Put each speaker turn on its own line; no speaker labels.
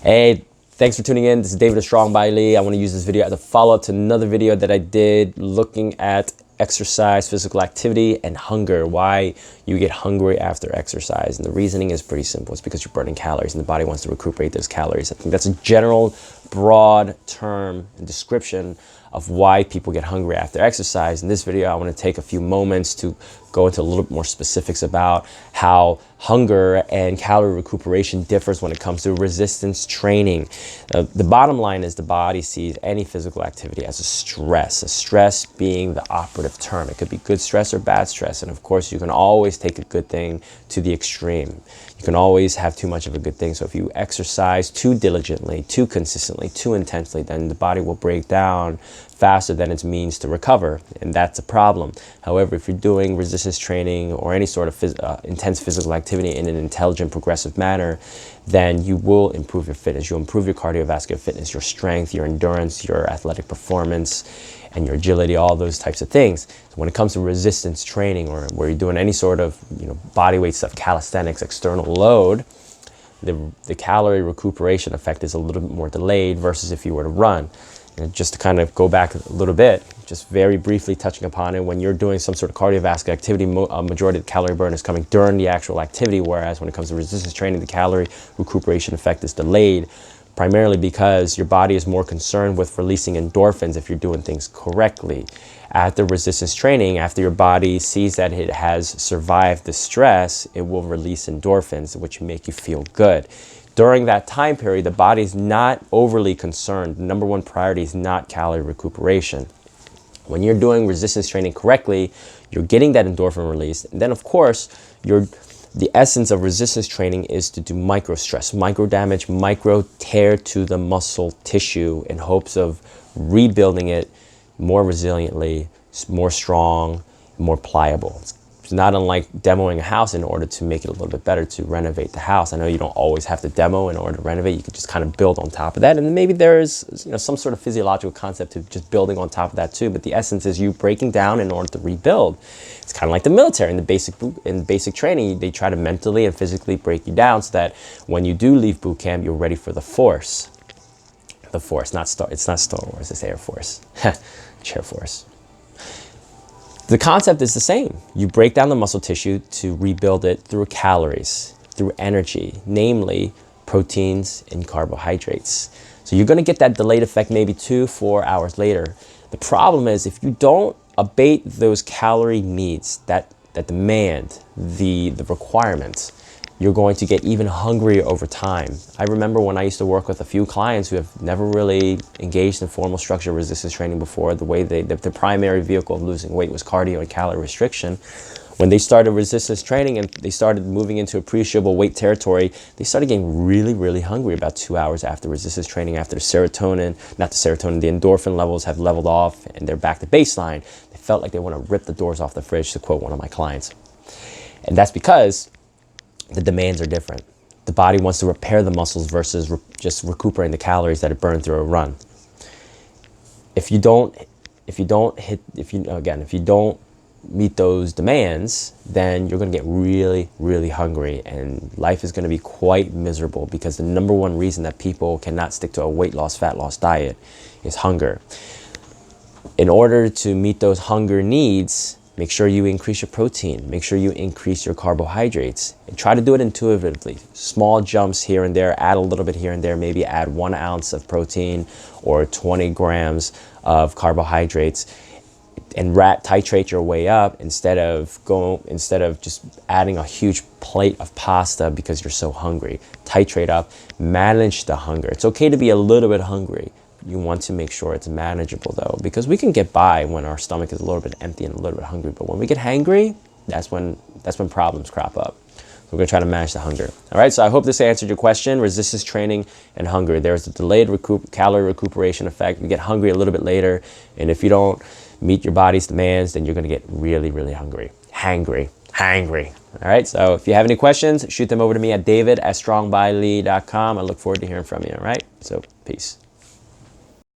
Hey, thanks for tuning in. This is David of Strong by Lee. I want to use this video as a follow-up to another video that I did looking at exercise, physical activity, and hunger. Why you get hungry after exercise. And the reasoning is pretty simple. It's because you're burning calories and the body wants to recuperate those calories. I think that's a general, broad term and description of why people get hungry after exercise. In this video, I want to take a few moments to go into a little bit more specifics about how hunger and calorie recuperation differs when it comes to resistance training. The bottom line is the body sees any physical activity as a stress being the operative term. It could be good stress or bad stress. And of course, you can always take a good thing to the extreme. You can always have too much of a good thing. So if you exercise too diligently, too consistently, too intensely, then the body will break down faster than its means to recover, and that's a problem. However, if you're doing resistance training or any sort of intense physical activity in an intelligent, progressive manner, then you will improve your fitness. You'll improve your cardiovascular fitness, your strength, your endurance, your athletic performance, and your agility, all those types of things. So when it comes to resistance training or where you're doing any sort of body weight stuff, calisthenics, external load, the calorie recuperation effect is a little bit more delayed versus if you were to run. And just to kind of go back a little bit, just very briefly touching upon it, when you're doing some sort of cardiovascular activity, a majority of the calorie burn is coming during the actual activity, whereas when it comes to resistance training, the calorie recuperation effect is delayed, primarily because your body is more concerned with releasing endorphins if you're doing things correctly. After resistance training, after your body sees that it has survived the stress, it will release endorphins, which make you feel good. During that time period, the body is not overly concerned. The number one priority is not calorie recuperation. When you're doing resistance training correctly, you're getting that endorphin release. And then, of course, the essence of resistance training is to do micro stress, micro damage, micro tear to the muscle tissue in hopes of rebuilding it more resiliently, more strong, more pliable. It's not unlike demoing a house in order to make it a little bit better, to renovate the house. I know you don't always have to demo in order to renovate. You could just kind of build on top of that. And maybe there is some sort of physiological concept to just building on top of that too. But the essence is you breaking down in order to rebuild. It's kind of like the military. In basic training, they try to mentally and physically break you down so that when you do leave boot camp, you're ready for the force. The force, it's not Star Wars, it's Air Force. Air Force. The concept is the same. You break down the muscle tissue to rebuild it through calories, through energy, namely proteins and carbohydrates. So you're going to get that delayed effect maybe 2-4 hours later. The problem is if you don't abate those calorie needs that demand the requirements, you're going to get even hungrier over time. I remember when I used to work with a few clients who have never really engaged in formal structured resistance training before. The way the primary vehicle of losing weight was cardio and calorie restriction. When they started resistance training and they started moving into appreciable weight territory, they started getting really, really hungry about 2 hours after resistance training, after the endorphin levels have leveled off and they're back to baseline. They felt like they want to rip the doors off the fridge, to quote one of my clients. And that's because the demands are different. The body wants to repair the muscles versus just recuperating the calories that it burned through a run. If you don't meet those demands, then you're going to get really, really hungry, and life is going to be quite miserable, because the number one reason that people cannot stick to a weight loss, fat loss diet is hunger. In order to meet those hunger needs, make sure you increase your protein. Make sure you increase your carbohydrates. And try to do it intuitively. Small jumps here and there. Add a little bit here and there. Maybe add 1 ounce of protein or 20 grams of carbohydrates, and titrate your way up instead of just adding a huge plate of pasta because you're so hungry. Titrate up. Manage the hunger. It's okay to be a little bit hungry. You want to make sure it's manageable though, because we can get by when our stomach is a little bit empty and a little bit hungry. But when we get hangry, that's when problems crop up. So we're gonna try to manage the hunger. All right, so I hope this answered your question. Resistance training and hunger. There's a delayed calorie recuperation effect. You get hungry a little bit later. And if you don't meet your body's demands, then you're gonna get really, really hungry. Hangry. All right, so if you have any questions, shoot them over to me at david@strongbylee.com. I look forward to hearing from you, all right? So peace.